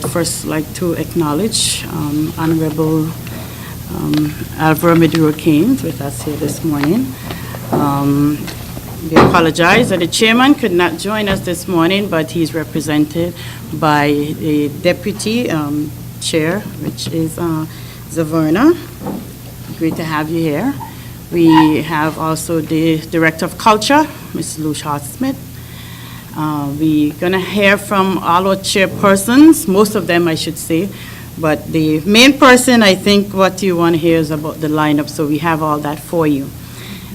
first like to acknowledge Honorable Alvaro Maduro Keynes with us here this morning. We apologize that the chairman could not join us this morning, but he's represented by the deputy chair, which is Zaverna. Great to have you here. We have also the Director of Culture, Ms. Lou Smith. We're going to hear from all our chairpersons, most of them I should say, but the main person, I think what you want to hear is about the lineup, so we have all that for you.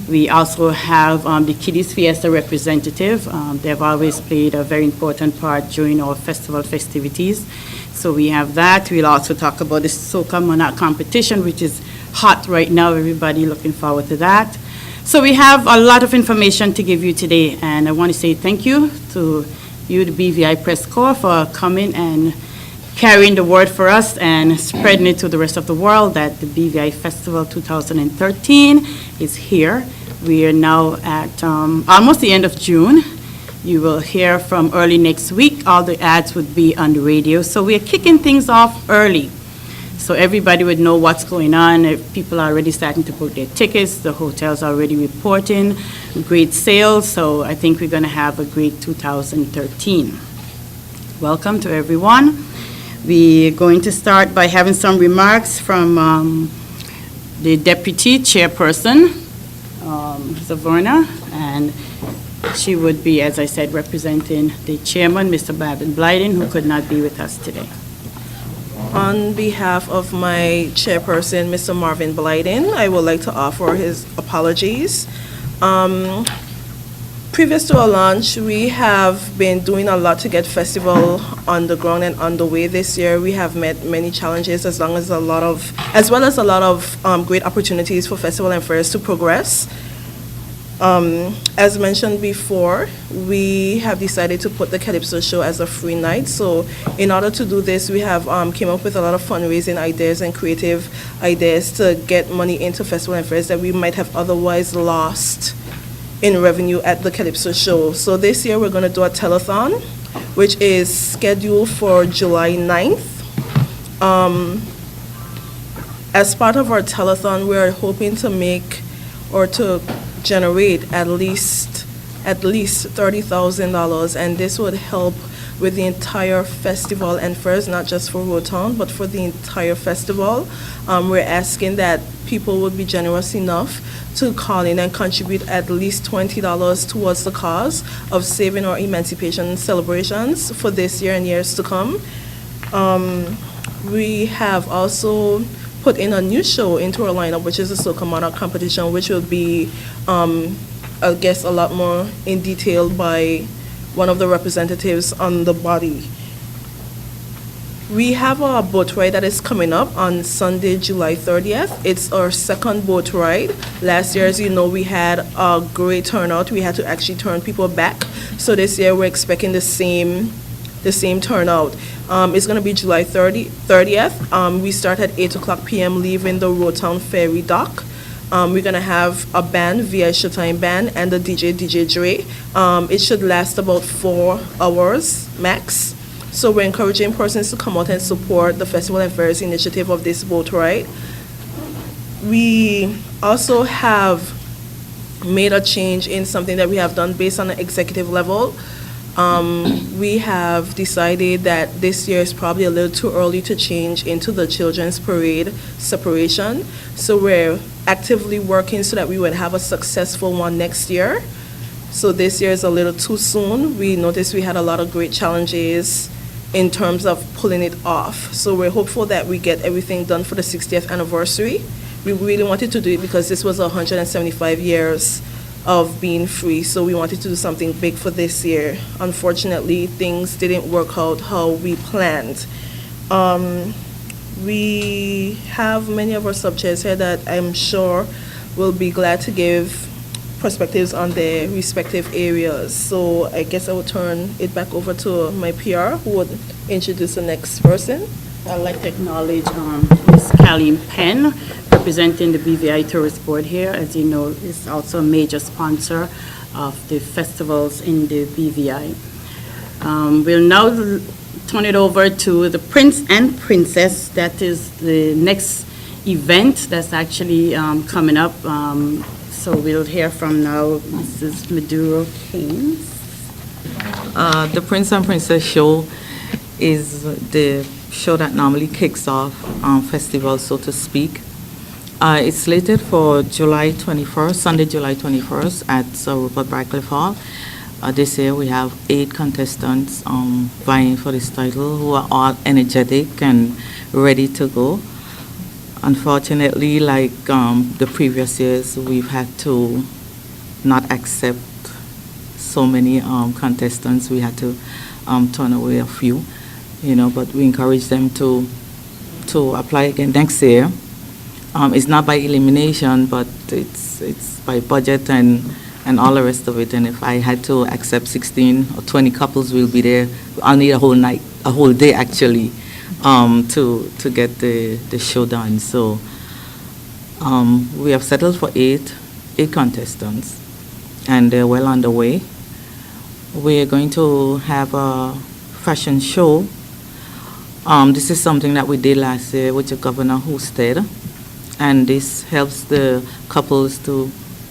We also have the Kiddies Fiesta representative. They've always played a very important part during our festival festivities. So we have that. We'll also talk about the Soca Monarch competition, which is hot right now. Everybody looking forward to that. So we have a lot of information to give you today, and I want to say thank you to you, the BVI Press Corps, for coming and carrying the word for us and spreading it to the rest of the world that the BVI Festival 2013 is here. We are now at almost the end of June. You will hear from early next week. All the ads would be on the radio. So we are kicking things off early, so everybody would know what's going on. If people are already starting to book their tickets. The hotel's already reporting great sales, so I think we're going to have a great 2013. Welcome to everyone. We're going to start by having some remarks from the Deputy Chairperson, Zaverna, and she would be, as I said, representing the Chairman, Mr. Marvin Blyden, who could not be with us today. On behalf of my chairperson, Mr. Marvin Blyden, I would like to offer his apologies. Previous to our launch, we have been doing a lot to get festival on the ground and underway this year. We have met many challenges as well as a lot of great opportunities for festival and fairs to progress. As mentioned before, we have decided to put the Calypso show as a free night. So in order to do this, we have came up with a lot of fundraising ideas and creative ideas to get money into festival and fairs that we might have otherwise lost in revenue at the Calypso show. So this year we're going to do a telethon, which is scheduled for July 9th. As part of our telethon, we're hoping to make or to generate at least $30,000, and this would help with the entire festival and fairs, not just for Rotown, but for the entire festival. We're asking that people would be generous enough to call in and contribute at least $20 towards the cause of saving our emancipation celebrations for this year and years to come. We have also put in a new show into our lineup, which is the Soca Monarch competition, which will be, I guess, a lot more in detail by one of the representatives on the body. We have a boat ride that is coming up on Sunday, July 30th. It's our second boat ride. Last year, as you know, we had a great turnout. We had to actually turn people back. So this year, we're expecting the same turnout. It's going to be July 30th. We start at 8 o'clock p.m. leaving the Rotown Ferry Dock. We're going to have a band, VI Showtime Band, and the DJ Dre. It should last about 4 hours max. So we're encouraging persons to come out and support the Festival and Fairs initiative of this boat ride. We also have made a change in something that we have done based on the executive level. We have decided that this year is probably a little too early to change into the Children's Parade separation. So we're actively working so that we would have a successful one next year. So this year is a little too soon. We noticed we had a lot of great challenges in terms of pulling it off. So we're hopeful that we get everything done for the 60th anniversary. We really wanted to do it because this was 175 years of being free, so we wanted to do something big for this year. Unfortunately, things didn't work out how we planned. We have many of our sub-chairs here that I'm sure will be glad to give perspectives on their respective areas. So I guess I will turn it back over to my PR, who would introduce the next person. I'd like to acknowledge Ms. Colleen Penn, representing the BVI Tourist Board here. As you know, is also a major sponsor of the festivals in the BVI. We'll now turn it over to the Prince and Princess. That is the next event that's actually coming up. So we'll hear from now Mrs. Maduro Keynes. The Prince and Princess show is the show that normally kicks off festival, so to speak. It's slated for July 21st, Sunday, July 21st at Sir Rupert Brackliffe Hall. This year we have 8 contestants vying for this title who are all energetic and ready to go. Unfortunately, like the previous years, we've had to not accept so many contestants. We had to turn away a few, but we encourage them to apply again next year. It's not by elimination, but it's by budget and all the rest of it. And if I had to accept 16 or 20 couples, we'll be there. I'll need a whole night, a whole day actually, to get the show done. So we have settled for 8 contestants, and they're well underway. We're going to have a fashion show. This is something that we did last year, which the governor hosted, and this helps the couples to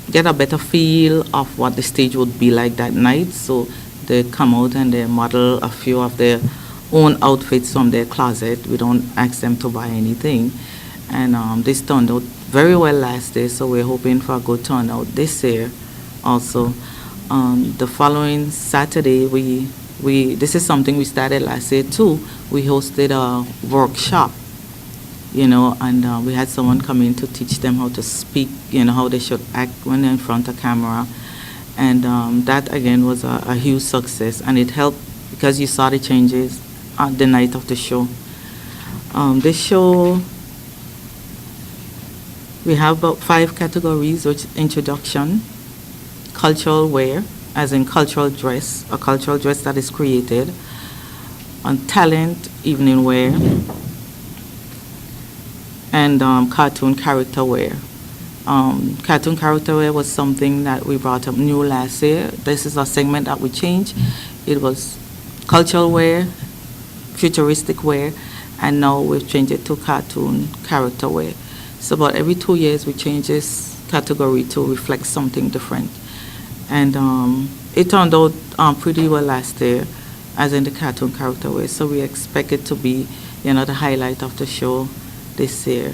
get a better feel of what the stage would be like that night. So they come out and they model a few of their own outfits from their closet. We don't ask them to buy anything. And this turned out very well last year, so we're hoping for a good turnout this year also. The following Saturday, this is something we started last year too. We hosted a workshop, and we had someone come in to teach them how to speak, how they should act when they're in front of camera. And that again was a huge success, and it helped because you saw the changes on the night of the show. This show, we have about 5 categories, which introduction, cultural wear, as in cultural dress, a cultural dress that is created, on talent, evening wear, and cartoon character wear. Cartoon character wear was something that we brought up new last year. This is a segment that we changed. It was cultural wear, futuristic wear, and now we've changed it to cartoon character wear. So about every 2 years we change this category to reflect something different. And it turned out pretty well last year, as in the cartoon character wear. So we expect it to be, the highlight of the show this year.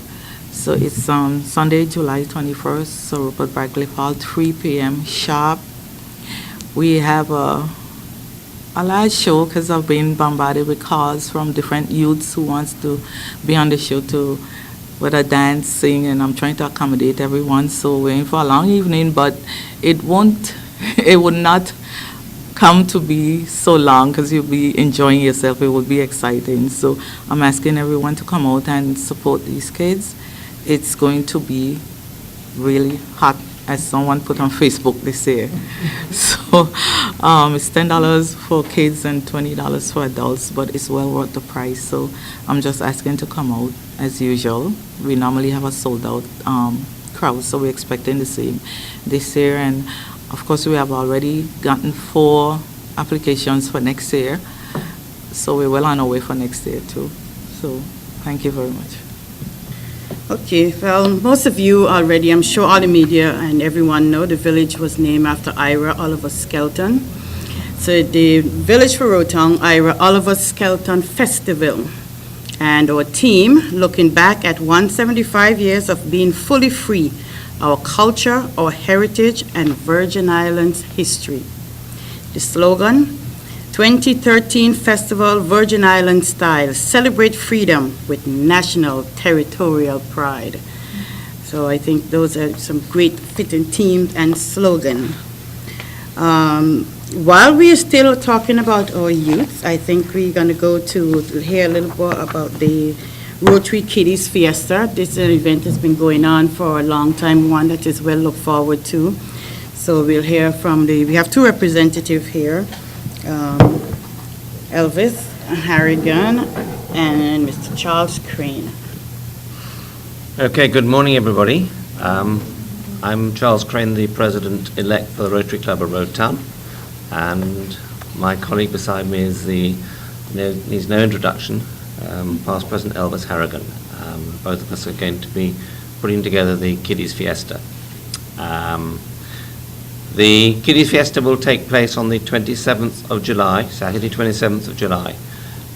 So it's Sunday, July 21st, Sir Rupert Brackliffe Hall, 3 p.m. sharp. We have a large show because I've been bombarded with calls from different youths who wants to be on the show to whether dance, sing, and I'm trying to accommodate everyone. So we're in for a long evening, but it would not come to be so long because you'll be enjoying yourself. It will be exciting. So I'm asking everyone to come out and support these kids. It's going to be really hot, as someone put on Facebook this year. So it's $10 for kids and $20 for adults, but it's well worth the price. So I'm just asking to come out as usual. We normally have a sold out crowd, so we're expecting the same this year. And of course, we have already gotten 4 applications for next year, so we're well on our way for next year too. So thank you very much. Okay, well, most of you already, I'm sure all the media and everyone know the village was named after Ira Oliver Skelton. So the Village for Rotown, Ira Oliver Skelton Festival. And our team, looking back at 175 years of being fully free, our culture, our heritage, and Virgin Islands history. The slogan, 2013 Festival Virgin Islands Style, celebrate freedom with national territorial pride. So I think those are some great fitting themes and slogan. While we are still talking about our youth, I think we're going to go to hear a little more about the Rotary Kiddies Fiesta. This event has been going on for a long time, one that is well looked forward to. So we'll hear from we have 2 representatives here, Elvis Harrigan and Mr. Charles Crane. Okay, good morning, everybody. I'm Charles Crane, the President-elect for the Rotary Club of Rotown, and my colleague beside me is the needs no introduction, past President Elvis Harrigan. Both of us are going to be putting together the Kiddies Fiesta. The Kiddies Fiesta will take place on the 27th of July, Saturday 27th of July.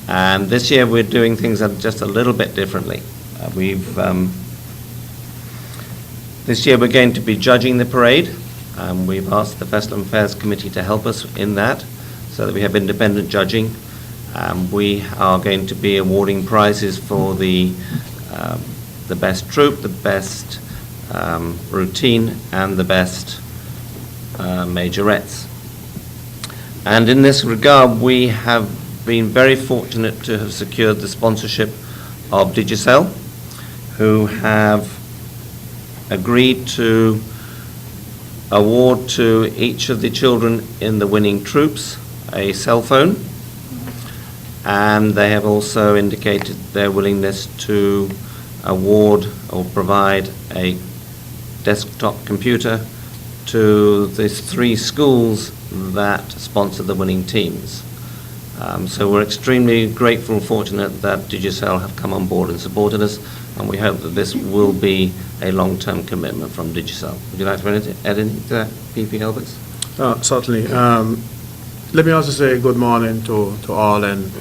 And this year we're doing things just a little bit differently. This year we're going to be judging the parade. We've asked the Festival and Fairs Committee to help us in that, so that we have independent judging. We are going to be awarding prizes for the best troupe, the best routine, and the best majorettes. And in this regard, we have been very fortunate to have secured the sponsorship of Digicel, who have agreed to award to each of the children in the winning troops a cell phone, and they have also indicated their willingness to award or provide a desktop computer to the 3 schools that sponsor the winning teams. So we're extremely grateful and fortunate that Digicel have come on board and supported us, and we hope that this will be a long-term commitment from Digicel. Would you like to add anything to that, PP Elvis? Certainly. Let me also say good morning to all, and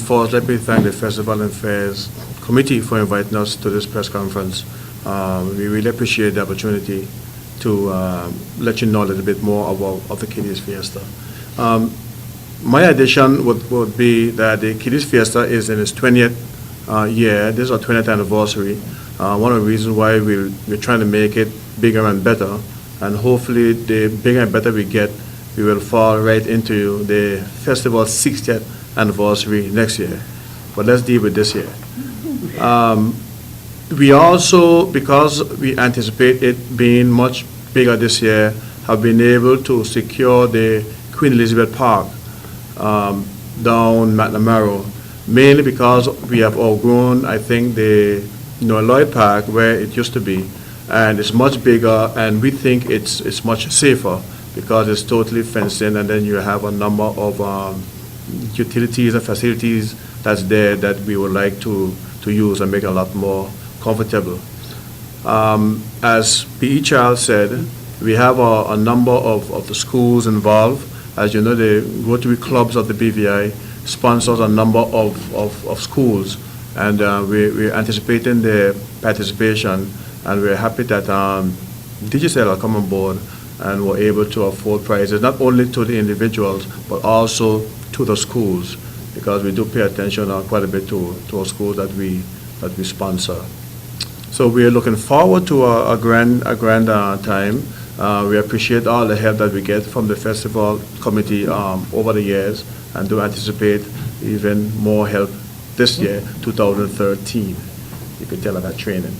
first let me thank the Festival and Fairs Committee for inviting us to this press conference. We really appreciate the opportunity to let you know a little bit more about the Kiddies Fiesta. My addition would be that the Kiddies Fiesta is in its 20th year. This is our 20th anniversary. One of the reasons why we're trying to make it bigger and better, and hopefully the bigger and better we get, we will fall right into the festival's 60th anniversary next year. But let's deal with this year. We also, because we anticipate it being much bigger this year, have been able to secure the Queen Elizabeth Park down McNamara, mainly because we have outgrown, I think, the Lloyd Park where it used to be, and it's much bigger, and we think it's much safer because it's totally fenced in, and then you have a number of utilities and facilities that's there that we would like to use and make a lot more comfortable. As P.E. Charles said, we have a number of the schools involved. As you know, the Rotary Clubs of the BVI sponsors a number of schools, and we're anticipating their participation, and we're happy that Digicel are come on board and were able to afford prizes not only to the individuals but also to the schools, because we do pay attention quite a bit to our schools that we sponsor. So we are looking forward to a grand time. We appreciate all the help that we get from the festival committee over the years, and do anticipate even more help this year, 2013. You could tell I got training.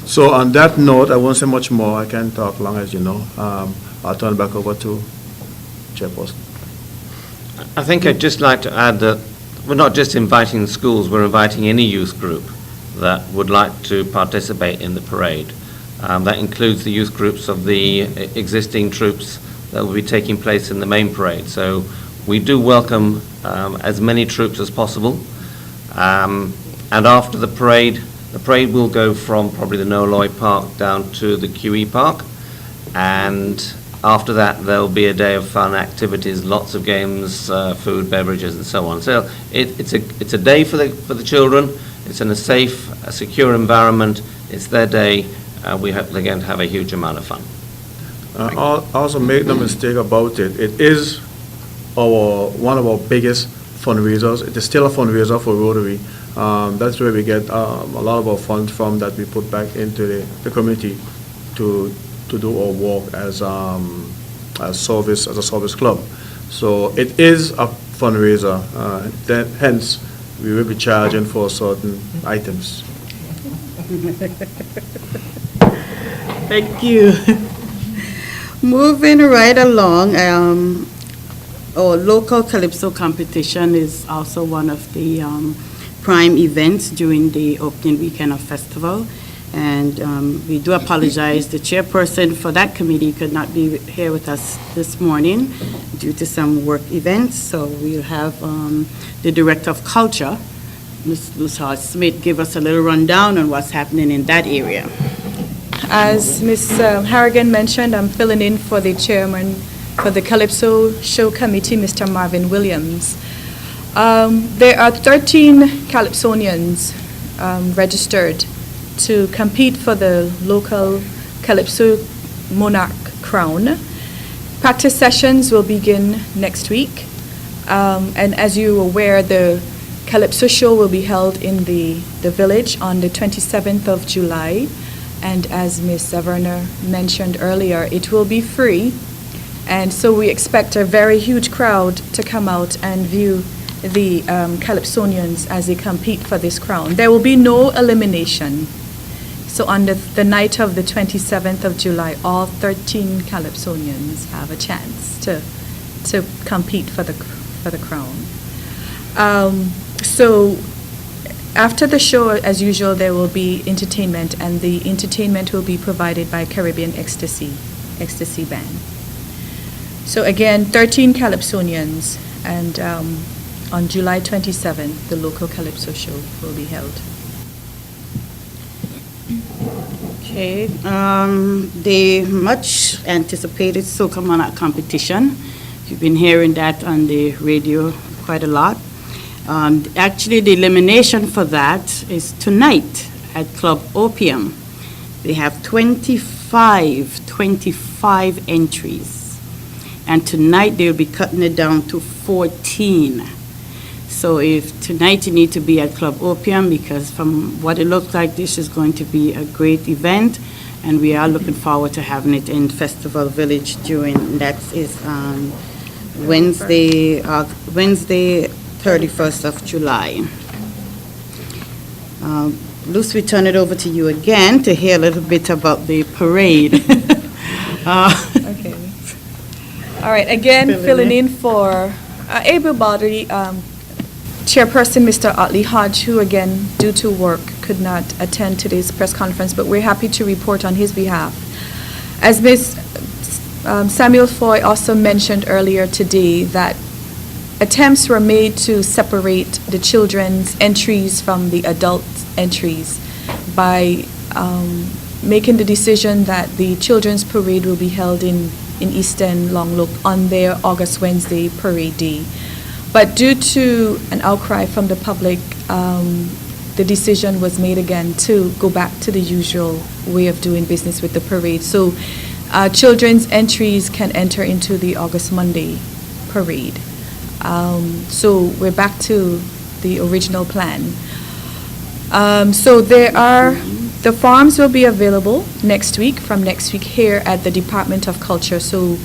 So on that note, I won't say much more. I can't talk long, as you know. I'll turn it back over to Chairperson. I think I'd just like to add that we're not just inviting schools, we're inviting any youth group that would like to participate in the parade. That includes the youth groups of the existing troops that will be taking place in the main parade. So we do welcome as many troops as possible. And after the parade will go from probably the Noah Lloyd Park down to the QE Park. And after that, there'll be a day of fun activities, lots of games, food, beverages, and so on. So it's a day for the children. It's in a safe, a secure environment. It's their day. We hope they're going to have a huge amount of fun. Also, make no mistake about it. It is one of our biggest fundraisers. It is still a fundraiser for Rotary. That's where we get a lot of our funds from that we put back into the community to do our work as a service club. So it is a fundraiser. Hence, we will be charging for certain items. Thank you. Moving right along, our local Calypso competition is also one of the prime events during the opening weekend of festival. And we do apologize. The chairperson for that committee could not be here with us this morning due to some work events. So we'll have the Director of Culture, Ms. Luce Hart-Smith, give us a little rundown on what's happening in that area. As Ms. Harrigan mentioned, I'm filling in for the chairman for the Calypso Show Committee, Mr. Marvin Williams. There are 13 Calypsonians registered to compete for the local Calypso Monarch crown. Practice sessions will begin next week. And as you're aware, the Calypso Show will be held in the village on the 27th of July. And as Ms. Werner mentioned earlier, it will be free. And so we expect a very huge crowd to come out and view the Calypsonians as they compete for this crown. There will be no elimination. So on the night of the 27th of July, all 13 Calypsonians have a chance to compete for the crown. So after the show, as usual, there will be entertainment, and the entertainment will be provided by Caribbean Ecstasy Band. So again, 13 Calypsonians, and on July 27th, the local Calypso show will be held. Okay, the much anticipated Soca Monarch competition. You've been hearing that on the radio quite a lot. Actually, the elimination for that is tonight at Club Opium. They have 25 entries. And tonight they'll be cutting it down to 14. So if tonight you need to be at Club Opium, because from what it looks like, this is going to be a great event, and we are looking forward to having it in Festival Village that is Wednesday, 31st of July. Luce, we turn it over to you again to hear a little bit about the parade. Okay. All right, again, filling in for able-bodied Chairperson Mr. Otley Hodge, who again, due to work, could not attend today's press conference, but we're happy to report on his behalf. As Ms. Samuel Foy also mentioned earlier today, that attempts were made to separate the children's entries from the adult entries by making the decision that the children's parade will be held in Eastern Long Loop on their August Wednesday parade day. But due to an outcry from the public, the decision was made again to go back to the usual way of doing business with the parade. So children's entries can enter into the August Monday parade. So we're back to the original plan. So the forms will be available from next week here at the Department of Culture. So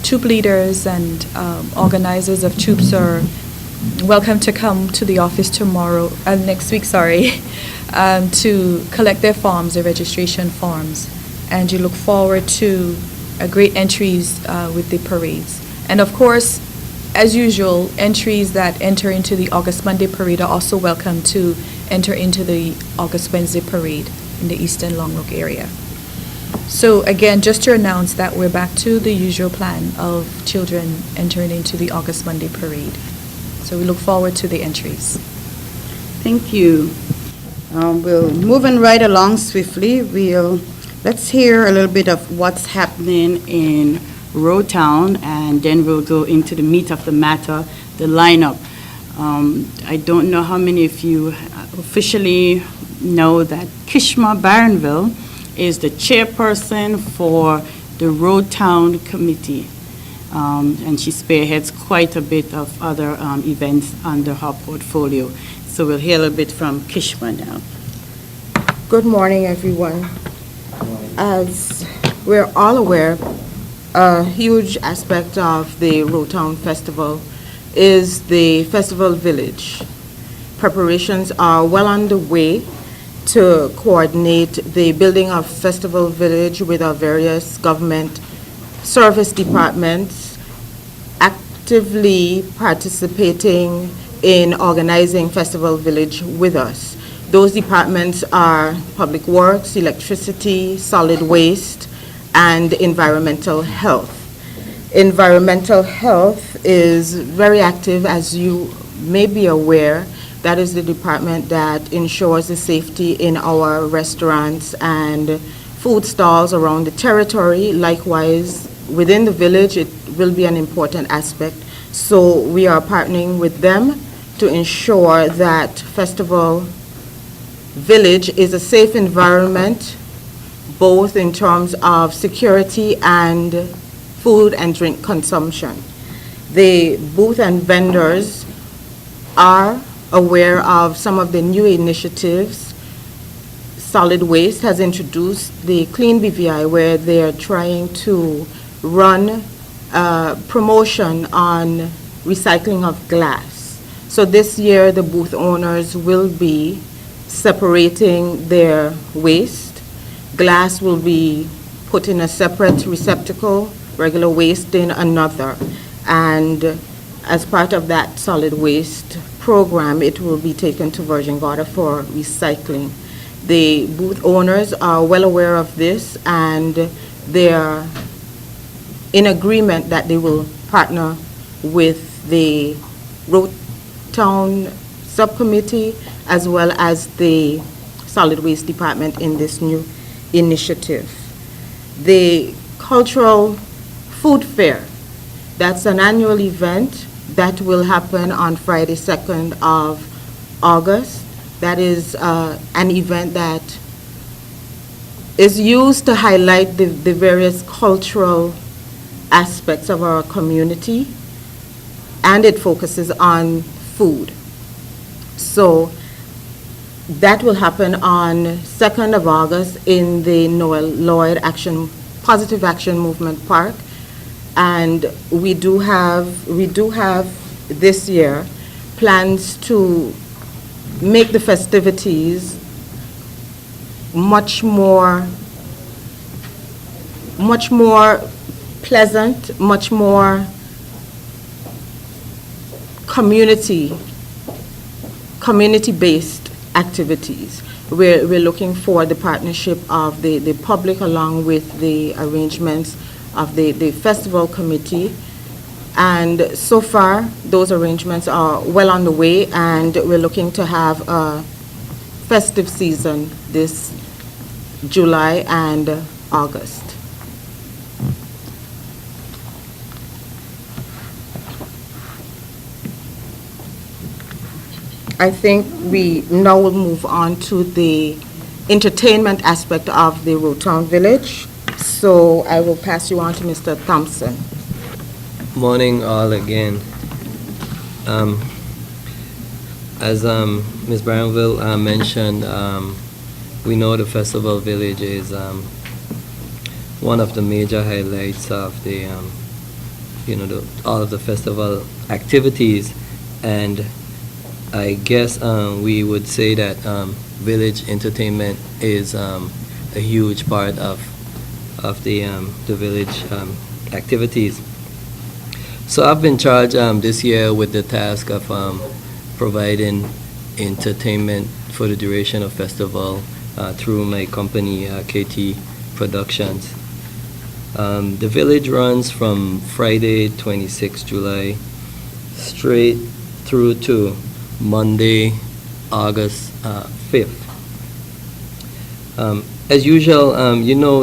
troop leaders and organizers of troops are welcome to come to the office next week, to collect their forms, their registration forms. And you look forward to great entries with the parades. And of course, as usual, entries that enter into the August Monday parade are also welcome to enter into the August Wednesday parade in the Eastern Long Loop area. So again, just to announce that we're back to the usual plan of children entering into the August Monday parade. So we look forward to the entries. Thank you. We're moving right along swiftly. Let's hear a little bit of what's happening in Rotown, and then we'll go into the meat of the matter, the lineup. I don't know how many of you officially know that Kishma Barronville is the chairperson for the Rotown Committee, and she spearheads quite a bit of other events under her portfolio. So we'll hear a little bit from Kishma now. Good morning, everyone. As we're all aware, a huge aspect of the Rotown Festival is the Festival Village. Preparations are well underway to coordinate the building of Festival Village with our various government service departments, actively participating in organizing Festival Village with us. Those departments are Public Works, Electricity, Solid Waste, and Environmental Health. Environmental health is very active, as you may be aware. That is the department that ensures the safety in our restaurants and food stalls around the territory. Likewise, within the village, it will be an important aspect. So we are partnering with them to ensure that Festival Village is a safe environment, both in terms of security and food and drink consumption. The booth and vendors are aware of some of the new initiatives. Solid Waste has introduced the Clean BVI, where they are trying to run promotion on recycling of glass. So this year, the booth owners will be separating their waste. Glass will be put in a separate receptacle, regular waste in another. And as part of that solid waste program, it will be taken to Virgin Gorda for recycling. The booth owners are well aware of this, and they are in agreement that they will partner with the Road Town Subcommittee as well as the Solid Waste Department in this new initiative. The Cultural Food Fair, that's an annual event that will happen on Friday, 2nd of August. That is an event that is used to highlight the various cultural aspects of our community, and it focuses on food. So that will happen on 2nd of August in the Noel Lloyd Positive Action Movement Park. And we do have this year plans to make the festivities much more pleasant, much more community-based activities. We're looking for the partnership of the public along with the arrangements of the festival committee. And so far, those arrangements are well on the way, and we're looking to have a festive season this July and August. I think we now will move on to the entertainment aspect of the Road Town Village. So I will pass you on to Mr. Thompson. Morning all again. As Ms. Brownville mentioned, we know the Festival Village is one of the major highlights of the, all of the festival activities, and I guess we would say that village entertainment is a huge part of the village activities. So I've been charged this year with the task of providing entertainment for the duration of festival through my company, KT Productions. The village runs from Friday, 26 July, straight through to Monday, August 5th. As usual,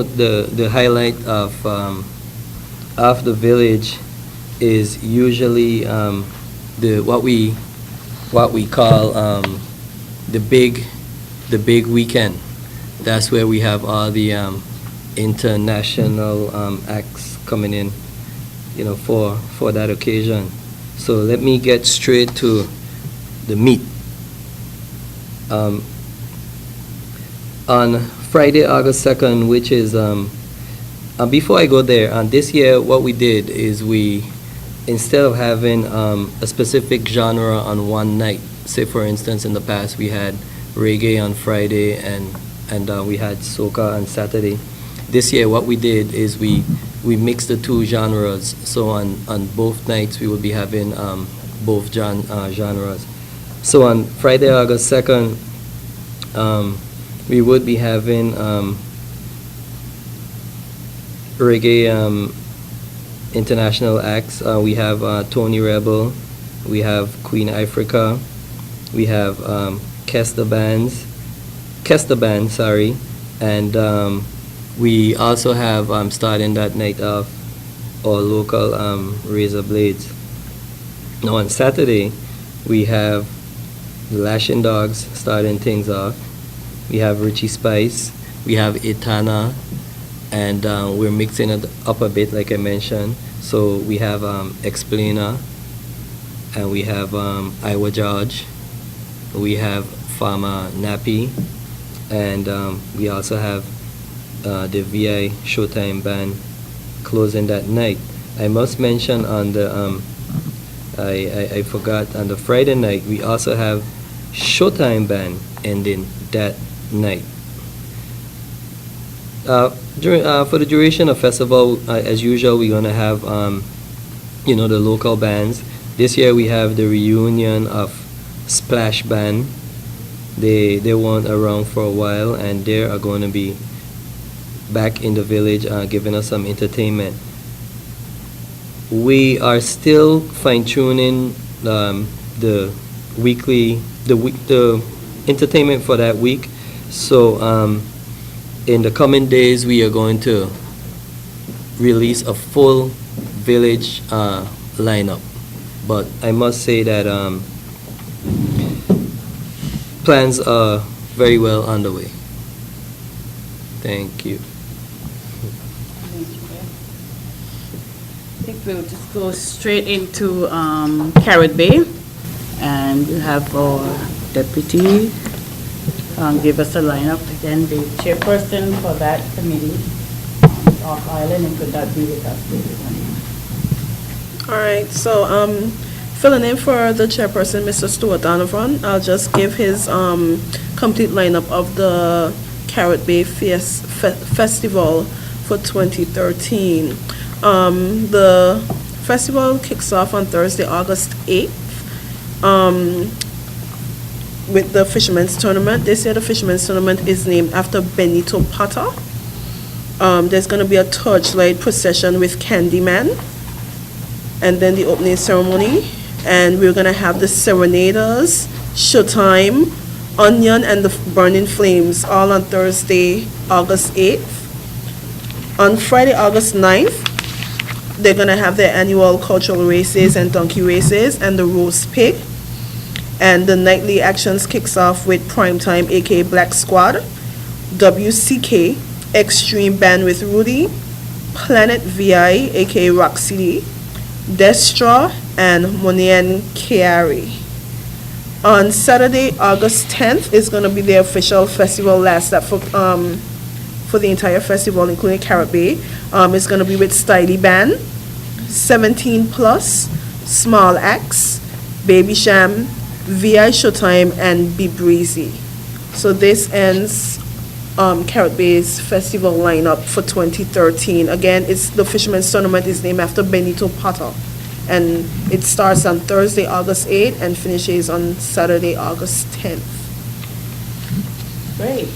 the highlight of the village is usually what we call the big weekend. That's where we have all the international acts coming in, for that occasion. So let me get straight to the meat. On Friday, August 2nd, which is, before I go there, this year what we did is instead of having a specific genre on one night, say for instance in the past we had reggae on Friday and we had soca on Saturday, this year what we did is we mixed the two genres. So on both nights we will be having both genres. So on Friday, August 2nd, we would be having reggae international acts. We have Tony Rebel, we have Queen Africa, we have Kester Band, sorry, and we also have starting that night off our local Razor Blades. Now on Saturday, we have the Lashing Dogs starting things off. We have Richie Spice, we have Etana, and we're mixing it up a bit, like I mentioned. So we have Explainer, and we have Iowa George, we have Farmer Nappy, and we also have the VI Showtime Band closing that night. I must mention on the I forgot, on the Friday night we also have Showtime Band ending that night. For the duration of festival, as usual, we're gonna have the local bands. This year we have the reunion of Splash Band. They weren't around for a while, and they are going to be back in the village, giving us some entertainment. We are still fine-tuning the entertainment for that week. So in the coming days, we are going to release a full village lineup. But I must say that plans are very well underway. Thank you. I think we'll just go straight into Carrot Bay, and you have our deputy give us a lineup. Again, the chairperson for that committee off island, and could that be with us this morning? All right, so filling in for the chairperson, Mr. Stuart Donovan, I'll just give his complete lineup of the Carrot Bay Festival for 2013. The festival kicks off on Thursday, August 8th, with the Fisherman's Tournament. This year the Fisherman's Tournament is named after Benito Potter. There's going to be a torchlight procession with Candyman, and then the opening ceremony, and we're going to have the Serenaders, Showtime, Onion, and the Burning Flames, all on Thursday, August 8th. On Friday, August 9th, they're going to have their annual cultural races and donkey races and the roast pig. And the nightly actions kicks off with Primetime, aka Black Squad, WCK, Extreme Band with Rudy, Planet VI, aka Rock City, Destra, and Monien Kiari. On Saturday, August 10th, is going to be the official festival last stop for the entire festival, including Carrot Bay. It's going to be with Styly Band, 17 Plus, Small Axe, Baby Sham, VI Showtime, and Be Breezy. So this ends Carrot Bay's festival lineup for 2013. Again, it's the Fisherman's Tournament is named after Benito Potter, and it starts on Thursday, August 8th, and finishes on Saturday, August 10th. Great.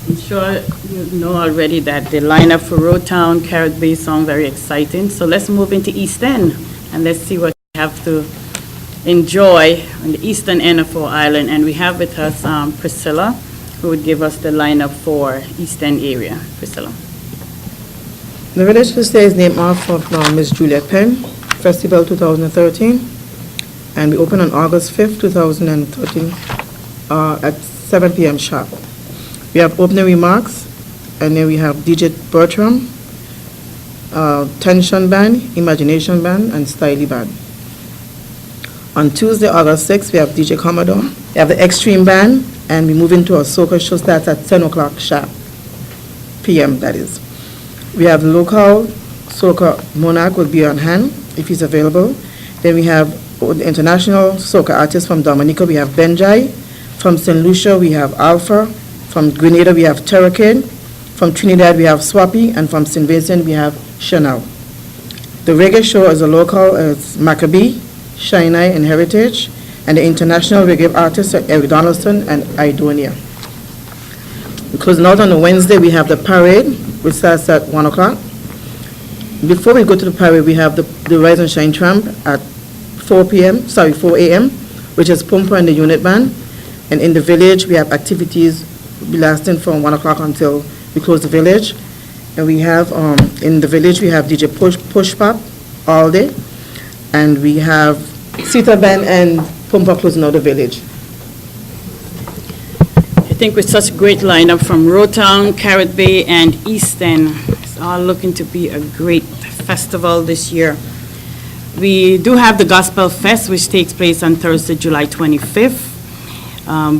I'm sure you know already that the lineup for Road Town, Carrot Bay sound very exciting. So let's move into East End, and let's see what we have to enjoy on the eastern end of our island. And we have with us Priscilla, who would give us the lineup for East End area. Priscilla. The village festival is named off of Miss Juliet Penn, Festival 2013, and we open on August 5th, 2013 at 7 p.m. sharp. We have opening remarks, and then we have DJ Bertram, Tension Band, Imagination Band, and Styly Band. On Tuesday, August 6th, we have DJ Commodore. We have the Extreme Band, and we move into our soca show starts at 10 o'clock sharp, p.m. that is. We have local soca Monarch will be on hand if he's available. Then we have the international soca artists from Dominica. We have Benjai. From St. Lucia, we have Alpha. From Grenada, we have Terracane. From Trinidad, we have Swappy. And from St. Vincent, we have Chanel. The reggae show is a local, it's Maccabee, Shinai, and Heritage. And the international reggae artists are Eric Donaldson and Idonia. Closing out on the Wednesday, we have the parade, which starts at 1 o'clock. before we go to the parade, we have the Rise and Shine Tramp at 4 a.m., which is Pumper and the Unit Band. And in the village, we have activities lasting from 1 o'clock until we close the village. And we have, in the village, we have DJ Push Pop all day. And we have Sita Band and Pumper closing out the village. I think with such a great lineup from Rotown, Carrot Bay, and East End, it's all looking to be a great festival this year. We do have the Gospel Fest, which takes place on Thursday, July 25th.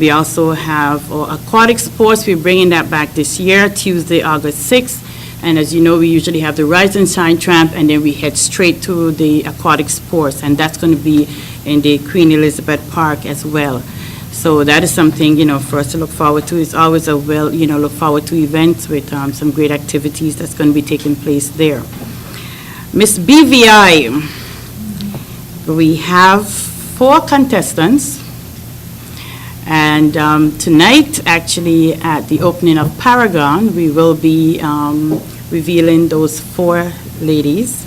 We also have aquatic sports. We're bringing that back this year, Tuesday, August 6th. And as you know, we usually have the Rise and Shine Tramp, and then we head straight to the aquatic sports, and that's going to be in the Queen Elizabeth Park as well. So that is something, for us to look forward to. It's always look forward to events with some great activities that's going to be taking place there. Miss BVI, we have 4 contestants. And tonight, actually, at the opening of Paragon, we will be revealing those 4 ladies.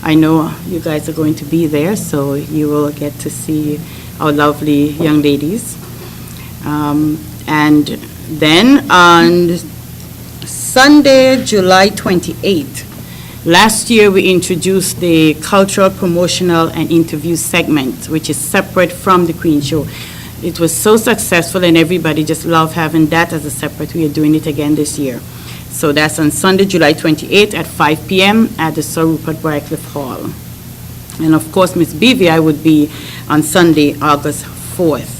I know you guys are going to be there, so you will get to see our lovely young ladies. And then on Sunday, July 28th, last year we introduced the cultural, promotional, and interview segment, which is separate from the Queen Show. It was so successful, and everybody just loved having that as a separate. We are doing it again this year. So that's on Sunday, July 28th at 5 p.m. at the Sir Rupert Wycliffe Hall. And of course, Miss BVI would be on Sunday, August 4th.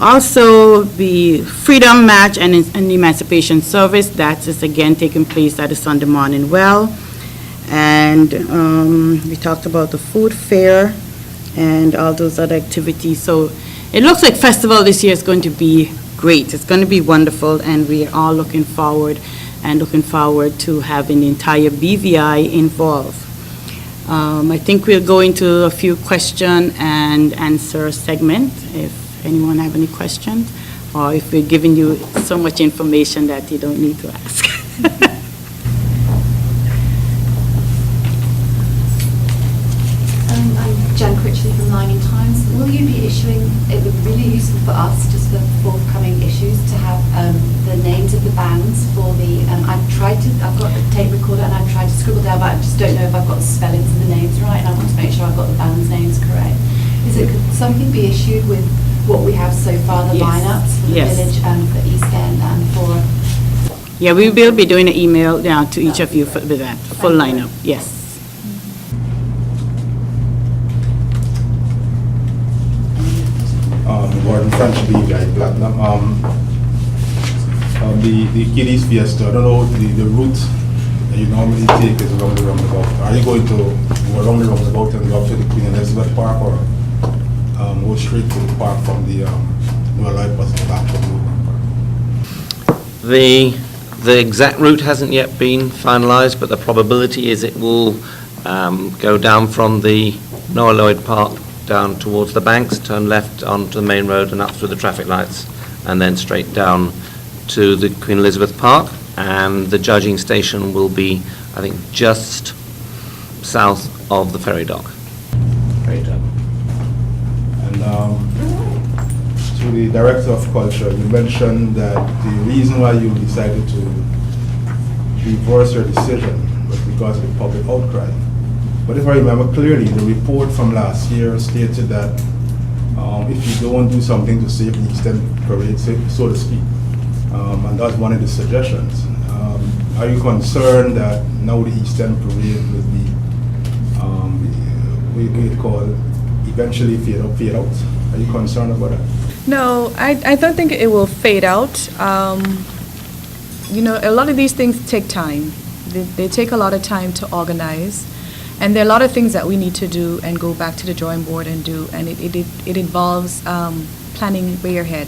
Also, the Freedom March and Emancipation Service, that is again taking place at the Sunday Morning Well. And we talked about the food fair and all those other activities. So it looks like festival this year is going to be great. It's going to be wonderful, and we are all looking forward to having the entire BVI involved. I think we'll go into a few question and answer segment if anyone have any questions, or if we're giving you so much information that you don't need to ask. I'm Jan Critchley from Lining Times. Will you be issuing, it would be really useful for us, just for forthcoming issues, to have the names of the bands for the, I've got a tape recorder and I've tried to scribble down, but I just don't know if I've got the spellings of the names right, and I want to make sure I've got the band's names correct. Could something be issued with what we have so far, the Yes. lineups for the Yes. village and for East End and for... Yeah, we will be doing an email down to each of you with that full lineup, yes. Gordon French, BVI Platinum. The Kiddies Fiesta, I don't know, the route that you normally take is around the roundabout. Are you going to go around the roundabout and go up to the Queen Elizabeth Park, or go straight to the park from the Noel Lloyd bus back from the park? The exact route hasn't yet been finalised, but the probability is it will go down from the Noel Lloyd Park down towards the banks, turn left onto the main road and up through the traffic lights, and then straight down to the Queen Elizabeth Park. And the judging station will be, I think, just south of the ferry dock. And to the Director of Culture, you mentioned that the reason why you decided to reverse your decision was because of the public outcry. But if I remember clearly, the report from last year stated that if you don't do something to save the East End Parade, so to speak, and that's one of the suggestions. Are you concerned that now the East End Parade will be, we call eventually fade out? Are you concerned about that? No, I don't think it will fade out. A lot of these things take time. They take a lot of time to organize. And there are a lot of things that we need to do and go back to the drawing board and do, and it involves planning way ahead.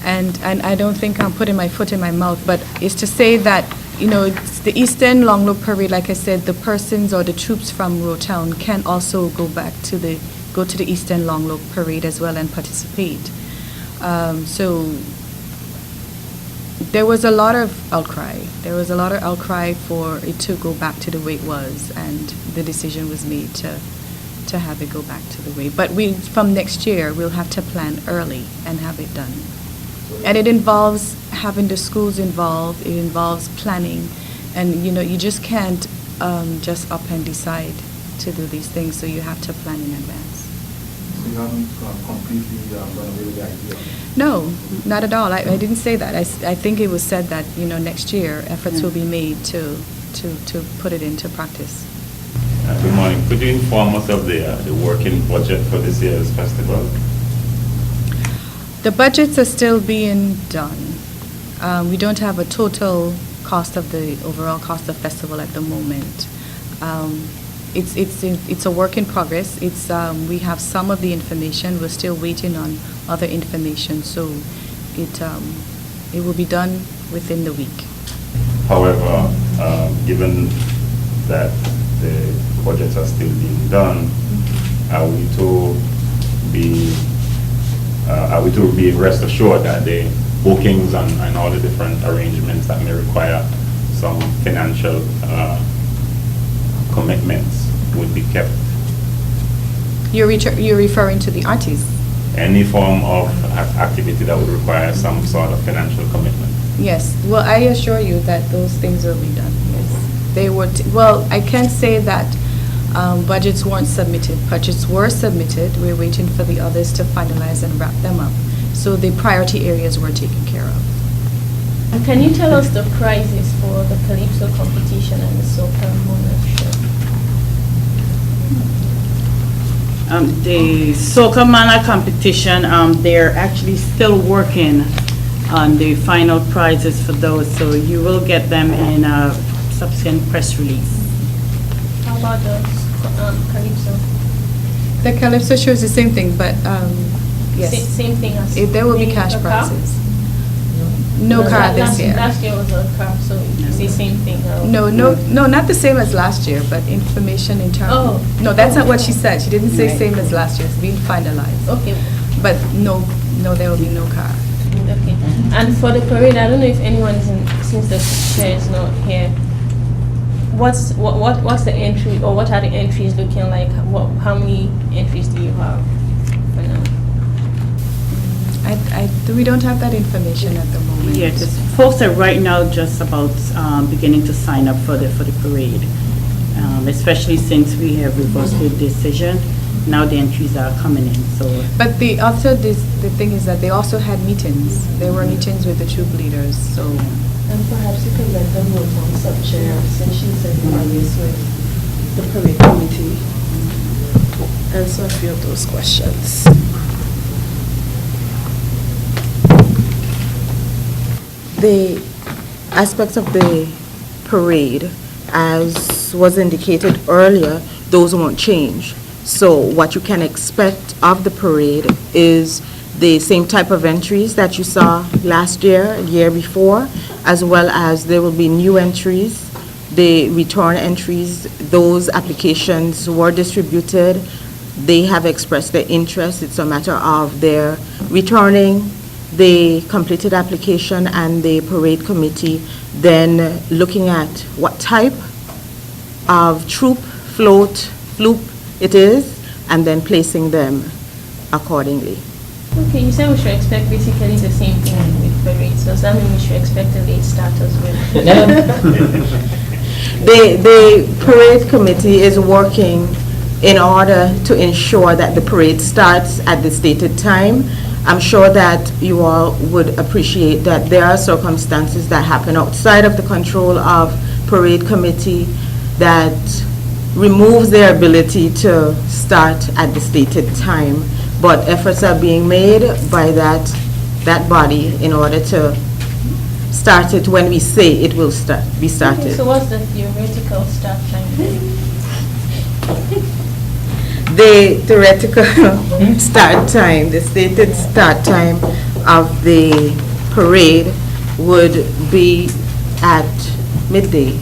And I don't think I'm putting my foot in my mouth, but it's to say that, it's the East End Long Loop Parade, like I said, the persons or the troops from Rotown can also go to the East End Long Loop Parade as well and participate. So There was a lot of outcry. There was a lot of outcry for it to go back to the way it was, and the decision was made to have it go back to the way. But from next year, we'll have to plan early and have it done. And it involves having the schools involved, it involves planning, and you just can't just up and decide to do these things, so you have to plan in advance. So you haven't completely run away with the idea? No, not at all. I didn't say that. I think it was said that, next year, efforts will be made to put it into practice. Good morning. Could you inform us of the working budget for this year's festival? The budgets are still being done. We don't have a total cost of the overall cost of festival at the moment. It's a work in progress. We have some of the information. We're still waiting on other information, so it will be done within the week. However, given that the budgets are still being done, are we to be rest assured that the bookings and all the different arrangements that may require some financial commitments would be kept? You're referring to the artists? Any form of activity that would require some sort of financial commitment? Yes. Well, I assure you that those things will be done, yes. They were, I can't say that budgets weren't submitted. Budgets were submitted. We're waiting for the others to finalize and wrap them up. So the priority areas were taken care of. And can you tell us the prizes for the Calypso competition and the Soca Mona show? The Soca Mana competition, they're actually still working on the final prizes for those, so you will get them in a subsequent press release. How about the Calypso? The Calypso show is the same thing, but yes. Same thing as there will be maybe cash a car? prizes. No car this year. Last year was a car, so it's the same thing. No, not the same as last year, but information in terms. Oh. No, that's not what she said. She didn't say same as last year. It's being finalized. Okay. But no, there will be no car. Okay. And for the parade, I don't know if anyone is since the chair is not here. What's the entry, or what are the entries looking like? How many entries do you have for now? We don't have that information at the moment. Yeah, 'cause folks are right now just about beginning to sign up for the parade, especially since we have reversed the decision. Now the entries are coming in, so. But the thing is that they also had meetings. There were meetings with the troop leaders, so. And perhaps you can let them know on sub-chair, since she's in liaison with the parade committee. Answer a few of those questions. The aspects of the parade, as was indicated earlier, those won't change. So what you can expect of the parade is the same type of entries that you saw last year, year before, as well as there will be new entries, the return entries. Those applications were distributed. They have expressed their interest. It's a matter of their returning the completed application and the parade committee then looking at what type of troop, float, loop it is, and then placing them accordingly. Okay, you said we should expect basically the same thing with parades. Does that mean we should expect a late start as well? The parade committee is working in order to ensure that the parade starts at the stated time. I'm sure that you all would appreciate that there are circumstances that happen outside of the control of parade committee that removes their ability to start at the stated time. But efforts are being made by that body in order to start it when we say it will be started. Okay, so what's the theoretical start time then? The theoretical start time, the stated start time of the parade would be at midday.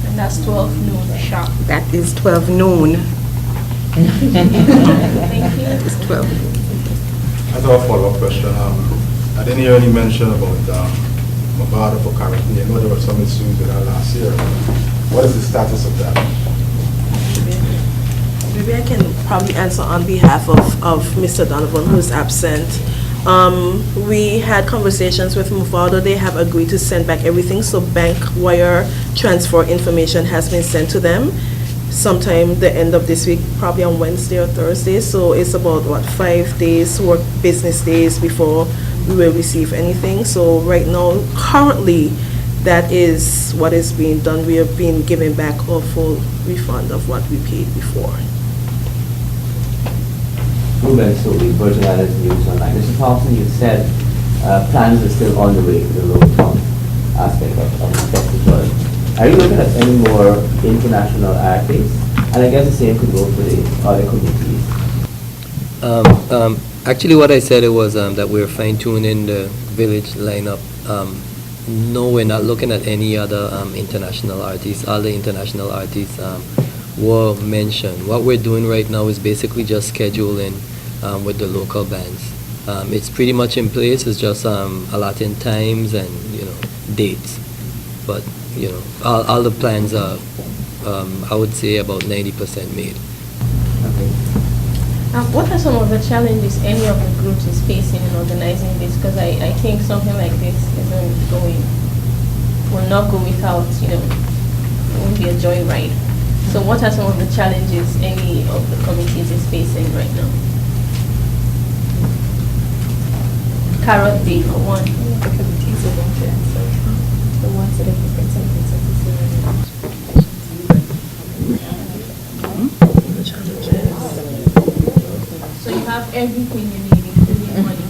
And that's 12 noon sharp. That is 12 noon. Thank you. It's 12. I have a follow-up question. I didn't hear any mention about Mavada for Caribbean. I know there were some issues with that last year. What is the status of that? Maybe I can probably answer on behalf of Mr. Donovan, who's absent. We had conversations with Mufado. They have agreed to send back everything, so bank wire transfer information has been sent to them sometime the end of this week, probably on Wednesday or Thursday. So it's about, 5 days, business days before we will receive anything. So right now, currently, that is what is being done. We have been given back a full refund of what we paid before. Ruben Solly, Virgin Islands News Online. Mr. Thompson, you said plans are still on the way for the Rotown aspect of the festival. Are you looking at any more international artists? And I guess the same could go for the other communities. Actually, what I said it was that we're fine-tuning the village lineup. No, we're not looking at any other international artists. All the international artists were mentioned. What we're doing right now is basically just scheduling with the local bands. It's pretty much in place. It's just allotting times and dates. But all the plans are, I would say, about 90% made. What are some of the challenges any of the groups is facing in organizing this? Because I think something like this will not go without, it won't be a joyride. So what are some of the challenges any of the committees is facing right now? Carrot Day for one. The committees are going to answer. The ones that have different sentences. So you have everything you need, including money.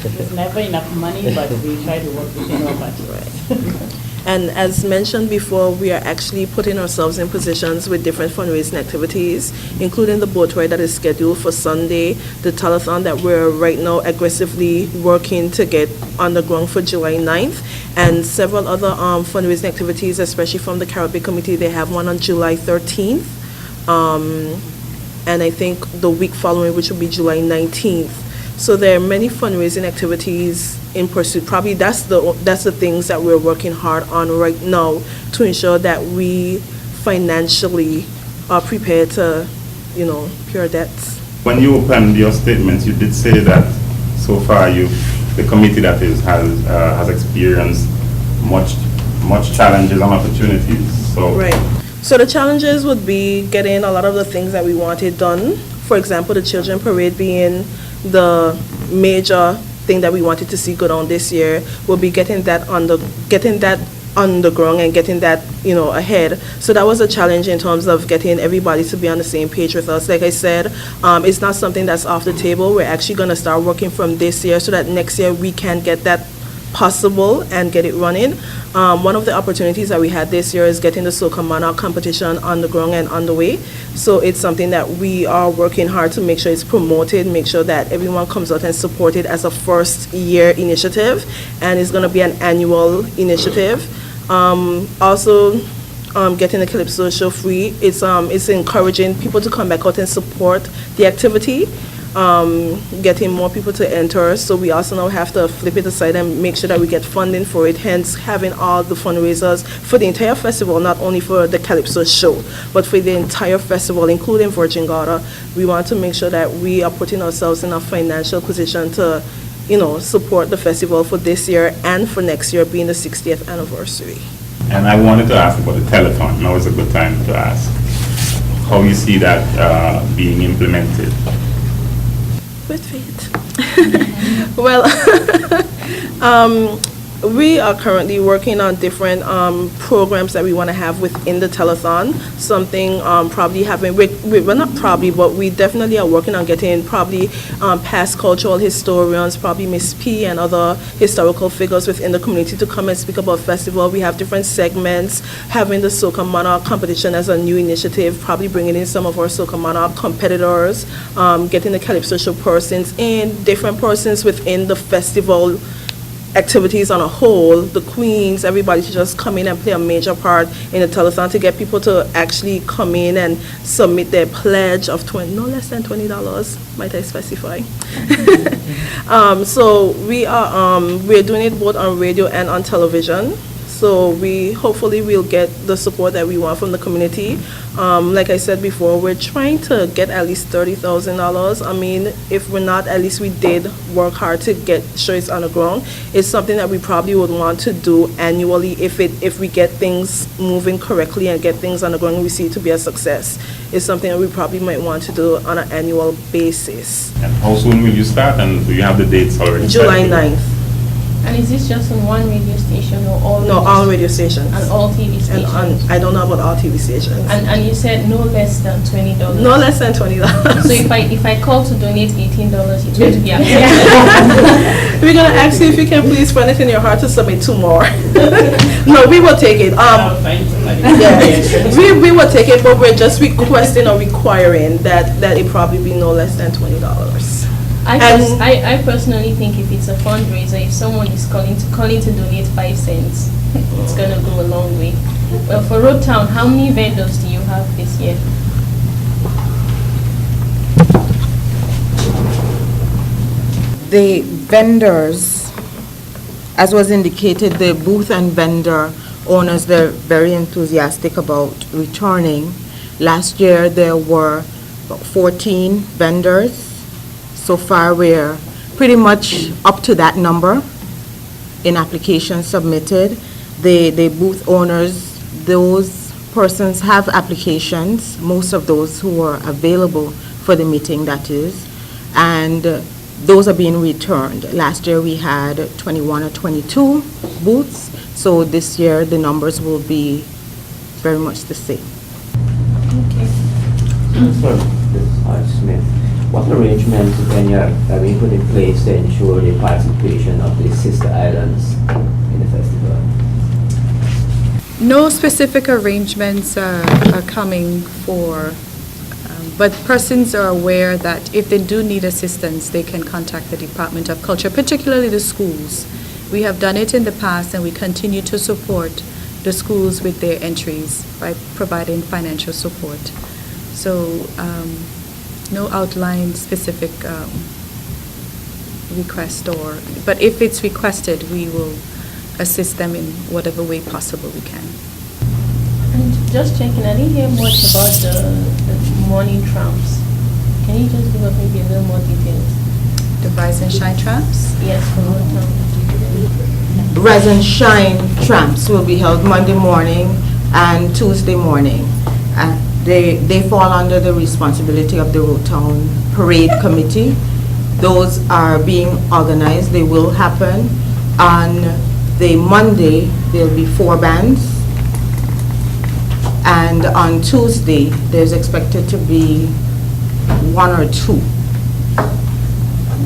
There's never enough money, but we try to work within our budget. And as mentioned before, we are actually putting ourselves in positions with different fundraising activities, including the boat ride that is scheduled for Sunday, the telethon that we're right now aggressively working to get on the ground for July 9th, and several other fundraising activities, especially from the Caribbean Committee. They have one on July 13th, and I think the week following, which will be July 19th. So there are many fundraising activities in pursuit. Probably that's the things that we're working hard on right now to ensure that we financially are prepared to, pay our debts. When you opened your statements, you did say that so far the committee that has experienced much challenges and opportunities. So right. So the challenges would be getting a lot of the things that we wanted done. For example, the children parade being the major thing that we wanted to see go on this year. Will be getting that on the ground and getting that ahead. So that was a challenge in terms of getting everybody to be on the same page with us. Like I said, it's not something that's off the table. We're actually going to start working from this year so that next year we can get that possible and get it running. One of the opportunities that we had this year is getting the Soca Monarch competition on the ground and on the way. So it's something that we are working hard to make sure it's promoted, make sure that everyone comes out and support it as a first year initiative, and it's going to be an annual initiative. Also, getting the Calypso show free, it's encouraging people to come back out and support the activity. Getting more people to enter, so we also now have to flip it aside and make sure that we get funding for it, hence having all the fundraisers for the entire festival, not only for the Calypso show, but for the entire festival, including Virgin Gorda. We want to make sure that we are putting ourselves in a financial position to, support the festival for this year and for next year being the 60th anniversary. And I wanted to ask about the telethon. Now is a good time to ask how you see that being implemented. With faith. Well, we are currently working on different programs that we want to have within the telethon. Something probably having, we're not probably, but we definitely are working on getting probably past cultural historians, probably Miss P and other historical figures within the community to come and speak about festival. We have different segments, having the Soca Monarch competition as a new initiative, probably bringing in some of our Soca Monarch competitors, getting the Calypso show persons in, different persons within the festival activities on a whole, the queens, everybody to just come in and play a major part in the telethon, to get people to actually come in and submit their pledge of no less than $20, might I specify? So we're doing it both on radio and on television. So hopefully we'll get the support that we want from the community. Like I said before, we're trying to get at least $30,000. I mean, if we're not, at least we did work hard to get shows on the ground. It's something that we probably would want to do annually if we get things moving correctly and get things on the ground and we see it to be a success. It's something that we probably might want to do on an annual basis. And how soon will you start, and do you have the dates already? July set? 9th. And is this just on one radio station or all? No, all radio stations. And all TV stations? And I don't know about all TV stations. And you said no less than $20? No less than $20. So if I call to donate $18, it's going to be accepted? We're going to ask you if you can please find it in your heart to submit 2 more. No, we will take it. Yeah, we will take it, but we're just requesting or requiring that it probably be no less than $20. I personally think if it's a fundraiser, if someone is calling to donate 5 cents, it's going to go a long way. Well, for Road Town, how many vendors do you have this year? The vendors, as was indicated, the booth and vendor owners, they're very enthusiastic about returning. Last year, there were about 14 vendors. So far, we're pretty much up to that number in applications submitted. The booth owners, those persons have applications, most of those who are available for the meeting, that is, and those are being returned. Last year, we had 21 or 22 booths, so this year, the numbers will be very much the same. Okay. Sorry, this is Hodge Smith. What arrangements, if any, are being put in place to ensure the participation of the sister islands in the festival? No specific arrangements are coming for, but persons are aware that if they do need assistance, they can contact the Department of Culture, particularly the schools. We have done it in the past, and we continue to support the schools with their entries by providing financial support. So no outlined specific request, but if it's requested, we will assist them in whatever way possible we can. And just checking, I didn't hear much about the morning tramps. Can you just give us maybe a little more details? The Rise and Shine tramps? Yes, for Road Town. Rise and Shine tramps will be held Monday morning and Tuesday morning. They fall under the responsibility of the Road Town Parade Committee. Those are being organized. They will happen on the Monday. There'll be 4 bands, and on Tuesday there's expected to be 1 or 2.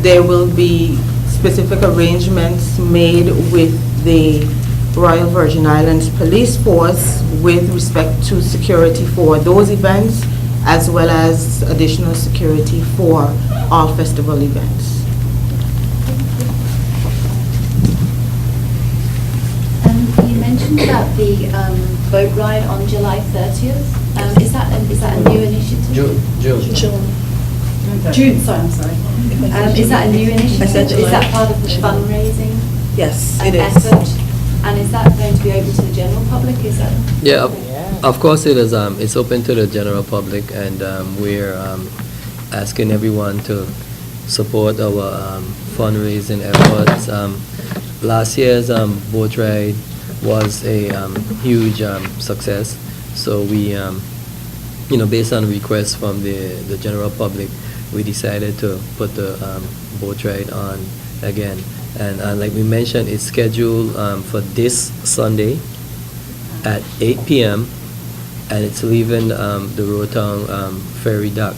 There will be specific arrangements made with the Royal Virgin Islands Police Force with respect to security for those events, as well as additional security for all festival events. You mentioned about the boat ride on July 30th. Is that a new initiative? June, sorry, I'm sorry. Is that a new initiative? Is that part of the fundraising? Yes, it is. Effort? And is that going to be open to the general public? Is that? Yeah, of course it is. It's open to the general public, and we're asking everyone to support our fundraising efforts. Last year's boat ride was a huge success. So we, based on requests from the general public, we decided to put the boat ride on again. And like we mentioned, it's scheduled for this Sunday at 8 p.m. and it's leaving the Road Town Ferry Dock.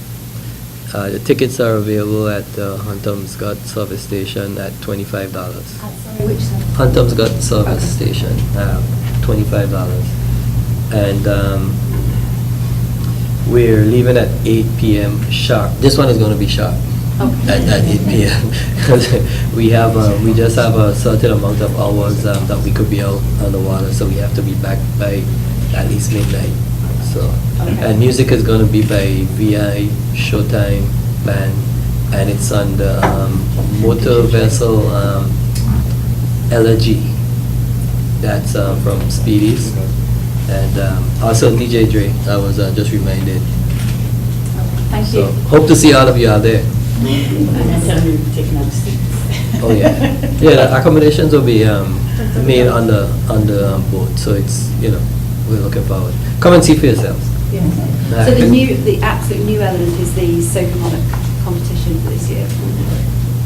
The tickets are available at the Huntom's Gut service station at $25. Which service? Huntom's Gut service station, $25. And we're leaving at 8 p.m. sharp. This one is going to be sharp. at 8 p.m. because we just have a certain amount of hours that we could be out on the water, so we have to be back by at least midnight. So, and music is going to be by VI, Showtime, Band, and it's on the motor vessel Elegy. That's from Speedies. And also DJ Dre, I was just reminded. Thank So you. hope to see all of you out there. Oh yeah, yeah. The accommodations will be made on the boat, so it's we're looking forward. Come and see for yourselves. So the absolute new element is the Soca Monarch competition for this year.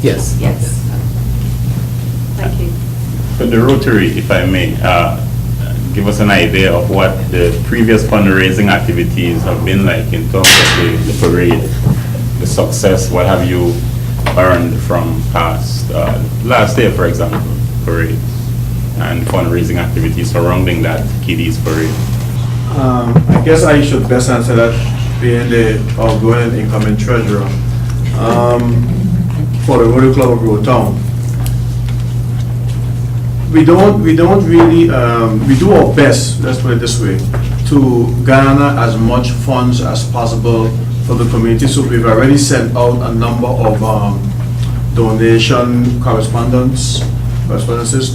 Yes. Yes. Thank you. For the Rotary, if I may, give us an idea of what the previous fundraising activities have been like in terms of the parade, the success. What have you earned from past, last year, for example, parade and fundraising activities surrounding that Kiddies parade? I guess I should best answer that being the outgoing and incoming treasurer. For the Rotary Club of Rotown, we don't really, we do our best, let's put it this way, to garner as much funds as possible for the community. So we've already sent out a number of donation correspondences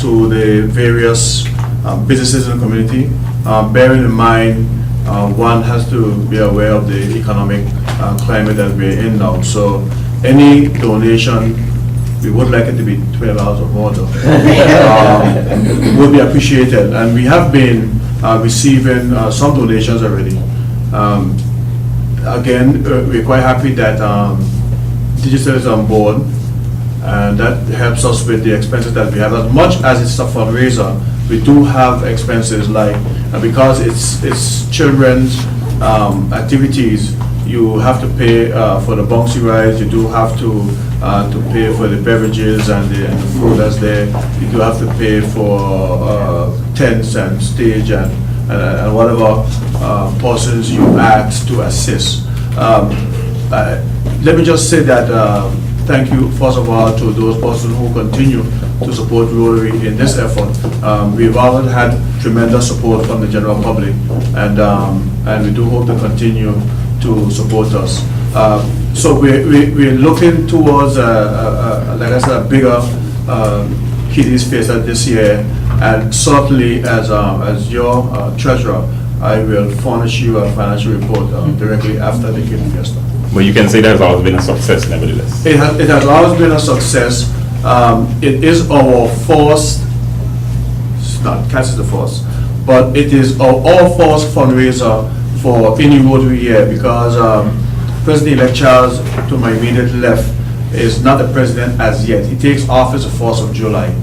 to the various businesses in the community. Bearing in mind, one has to be aware of the economic climate that we're in now. So any donation, we would like it to be $12 or more, though, would be appreciated. And we have been receiving some donations already. Again, we're quite happy that Digicel is on board, and that helps us with the expenses that we have. As much as it's a fundraiser, we do have expenses like, because it's children's activities, you have to pay for the bouncy rides, you do have to pay for the beverages and the food that's there, you do have to pay for tents and stage and whatever persons you ask to assist. Let me just say that thank you, first of all, to those persons who continue to support Rotary in this effort. We've already had tremendous support from the general public, and we do hope to continue to support us. So we're looking towards, like I said, a bigger Kiddies Fiesta this year, and certainly as your treasurer, I will furnish you a financial report directly after the Kiddies Fiesta. But you can say there's always been a success, nevertheless. It has always been a success. It is our first, it's not Cats is the first, but it is our first fundraiser for any Rotary year, because President-elect Charles, to my immediate left, is not the president as yet. He takes office the 1st of July.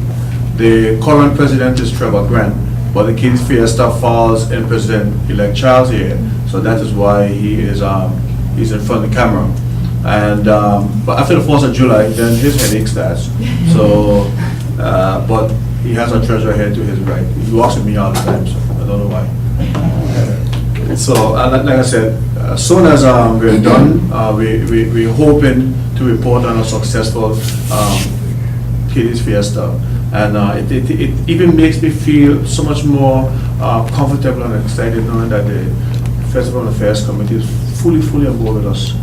The current president is Trevor Grant, but the Kiddies Fiesta falls in President-elect Charles' year, so that is why he is he's in front of the camera. And but after the 4th of July, then his headache starts. So, but he has a treasurer here to his right. He walks with me all the time, so I don't know why. So, like I said, as soon as we're done, we're hoping to report on a successful Kiddies Fiesta. And it even makes me feel so much more comfortable and excited knowing that the Festival and Affairs Committee is fully on board with us.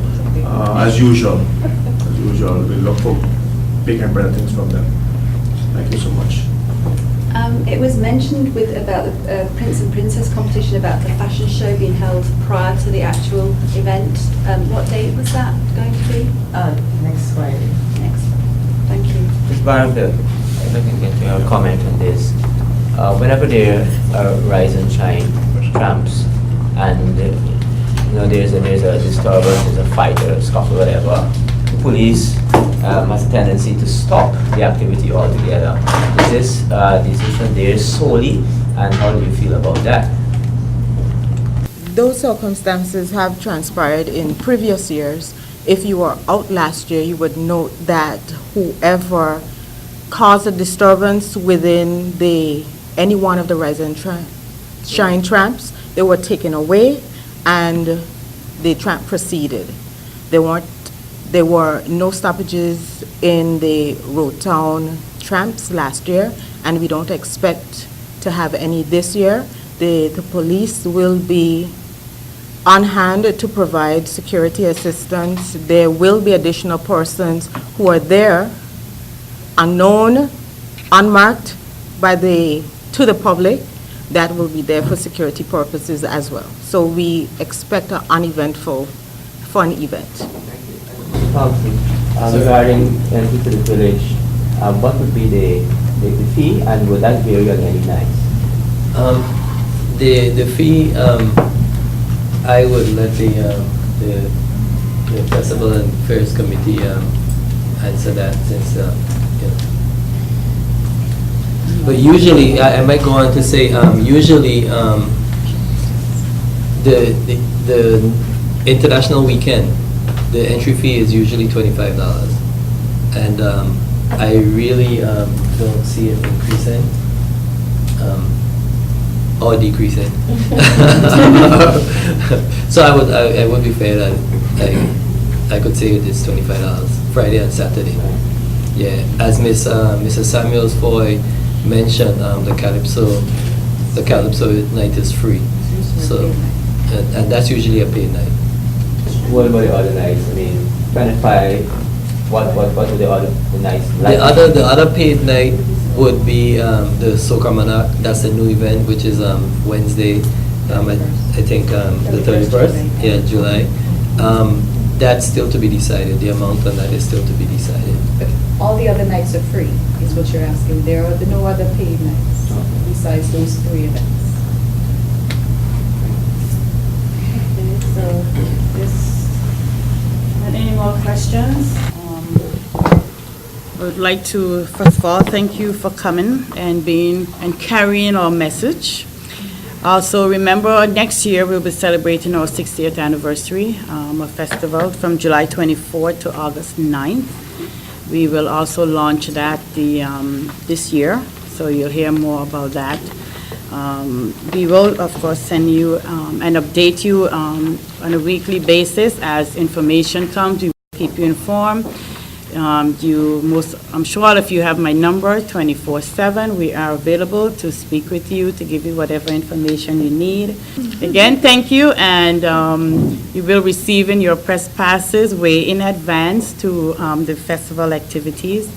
As usual, we look for big and better things from them. Thank you so much. It was mentioned about the Prince and Princess competition, about the fashion show being held prior to the actual event. What date was that going to be? Next Friday. Thank you. Ms. Barnfield, if I can get your comment on this. Whenever there are rise and shine tramps, and there's a disturbance, there's a fight or a scuffle, whatever, the police has a tendency to stop the activity altogether. Is this decision there solely, and how do you feel about that? Those circumstances have transpired in previous years. If you were out last year, you would note that whoever caused a disturbance within any one of the rise and shine tramps, they were taken away and the tramp proceeded. They There were no stoppages in the Road Town tramps last year, and we don't expect to have any this year. The police will be on hand to provide security assistance. There will be additional persons who are there, unknown, unmarked to the public, that will be there for security purposes as well. So we expect an uneventful, fun event. Mr. Thompson, regarding entry to the village, what would be the fee, and would that vary on any nights? The fee, I would let the Festival and Fairs Committee answer that, since, But usually, I might go on to say, usually, the international weekend, the entry fee is usually $25. And I really don't see it increasing or decreasing. So I would be fair that I could say it is $25, Friday and Saturday. Yeah, as Mrs. Samuels Foy mentioned, the Calypso night is free. So, and that's usually a paid night. What about the other nights? I mean, Planet what are the nights like? The other paid night would be the Soca Monarch. That's a new event, which is Wednesday, I think the 31st, yeah, July. That's still to be decided. The amount on that is still to be decided. But all the other nights are free, is what you're asking. There are no other paid nights besides those 3 events. Okay, so any more questions? I would like to, first of all, thank you for coming and carrying our message. Also, remember, next year we'll be celebrating our 60th anniversary, a festival from July 24th to August 9th. We will also launch that this year, so you'll hear more about that. We will, of course, send you and update you on a weekly basis as information comes. We will keep you informed. I'm sure all of you have my number 24/7. We are available to speak with you, to give you whatever information you need. Again, thank you, and you will receive in your press passes way in advance to the festival activities.